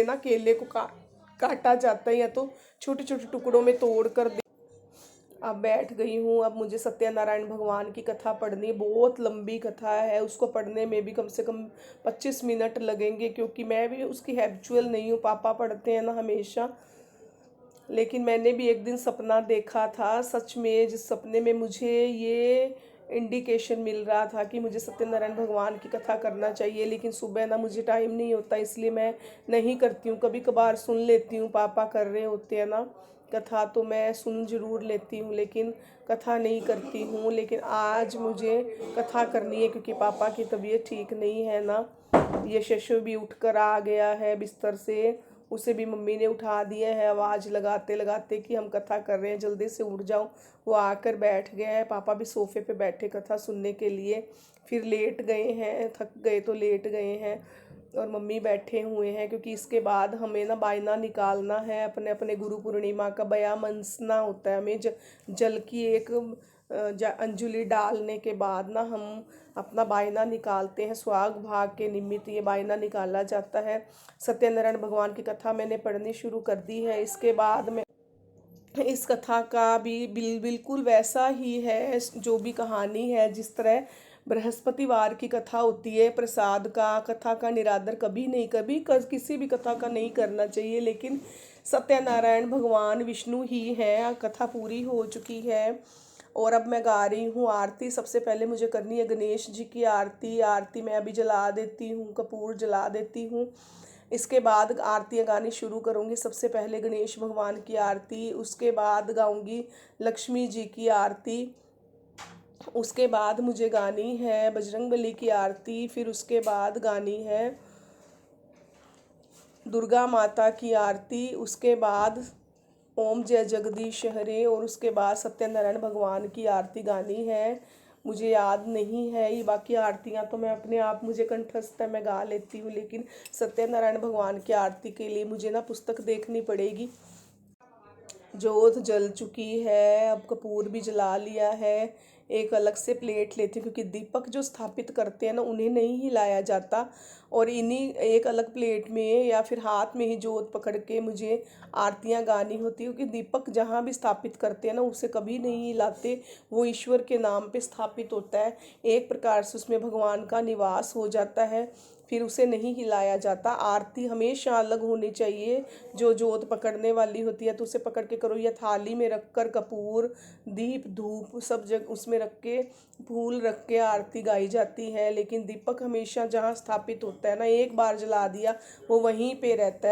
ना केले को काटा जाता है या तो छोटे छोटे टुकड़ों में तोड़ कर दे। अब बैठ गई हूँ। अब मुझे सत्यनारायण भगवान की कथा पढ़नी, बहुत लंबी कथा है, उसको पढ़ने में भी कम से कम 25 मिनट लगेंगे, क्योंकि मैं भी उसकी हैबिचुअल नहीं हूँ। पापा पढ़ते हैं ना हमेशा, लेकिन मैंने भी एक दिन सपना देखा था। सच में जिस सपने में मुझे ये इंडिकेशन मिल रहा था कि मुझे सत्यनारायण भगवान की कथा करना चाहिए, लेकिन सुबह ना मुझे टाइम नहीं होता, इसलिए मैं नहीं करती हूँ। कभी कभार सुन लेती हूँ, पापा कर रहे होते हैं ना कथा, तो मैं सुन जरूर लेती हूँ, लेकिन कथा नहीं करती हूँ। लेकिन आज मुझे कथा करनी है, क्योंकि पापा की तबीयत ठीक नहीं है ना। ये शशु भी उठकर आ गया है बिस्तर से, उसे भी मम्मी ने उठा दिया है आवाज़ लगाते लगाते कि हम कथा कर रहे हैं, जल्दी से उठ जाओ। वो आकर बैठ गया है। पापा भी सोफे पे बैठे कथा सुनने के लिए, फिर लेट गए हैं, थक गए तो लेट गए हैं, और मम्मी बैठे हुए हैं, क्योंकि इसके बाद हमें ना बायना निकालना है। अपने अपने गुरु पूर्णिमा का बया मनसना होता है हमें। जल की एक अंजलि डालने के बाद ना हम अपना बायना निकालते हैं। सुहाग भाग के निमित्त ये बायना निकाला जाता है। सत्यनारायण भगवान की कथा मैंने पढ़नी शुरू कर दी है। इसके बाद में इस कथा का भी बिल्कुल वैसा ही है, जो भी कहानी है, जिस तरह बृहस्पतिवार की कथा होती है प्रसाद का, कथा का निरादर कभी नहीं, किसी भी कथा का नहीं करना चाहिए। लेकिन सत्यनारायण भगवान विष्णु ही हैं। कथा पूरी हो चुकी है और अब मैं गा रही हूँ आरती। सबसे पहले मुझे करनी है गणेश जी की आरती। आरती मैं अभी जला देती हूँ, कपूर जला देती हूँ। इसके बाद आरतियाँ गानी शुरू करूँगी। सबसे पहले गणेश भगवान की आरती, उसके बाद गाऊँगी लक्ष्मी जी की आरती, उसके बाद मुझे गानी है बजरंगबली की आरती, फिर उसके बाद गानी है दुर्गा माता की आरती, उसके बाद ओम जय जगदीश हरे, और उसके बाद सत्यनारायण भगवान की आरती गानी है। मुझे याद नहीं है ये बाकी आरतियाँ, तो मैं अपने आप, मुझे कंठस्थ है, मैं गा लेती हूँ, लेकिन सत्यनारायण भगवान की आरती के लिए मुझे ना पुस्तक देखनी पड़ेगी। जोत जल चुकी है, अब कपूर भी जला लिया है। एक अलग से प्लेट लेती हूँ, क्योंकि दीपक जो स्थापित करते हैं ना उन्हें नहीं हिलाया जाता, और इन्हीं एक अलग प्लेट में या फिर हाथ में ही जोत पकड़ के मुझे आरतियाँ गानी होती है, क्योंकि दीपक जहाँ भी स्थापित करते हैं ना उसे कभी नहीं हिलाते। वो ईश्वर के नाम पे स्थापित होता है, एक प्रकार से उसमें भगवान का निवास हो जाता है, फिर उसे नहीं हिलाया जाता। आरती हमेशा अलग होनी चाहिए। जो जोत पकड़ने वाली होती है तो उसे पकड़ के करो, या थाली में रख कर कपूर दीप धूप सब जगह उसमें रख के, फूल रख के आरती गाई जाती है। लेकिन दीपक हमेशा जहाँ स्थापित होता है ना, एक बार जला दिया वो वहीं पे रहता है।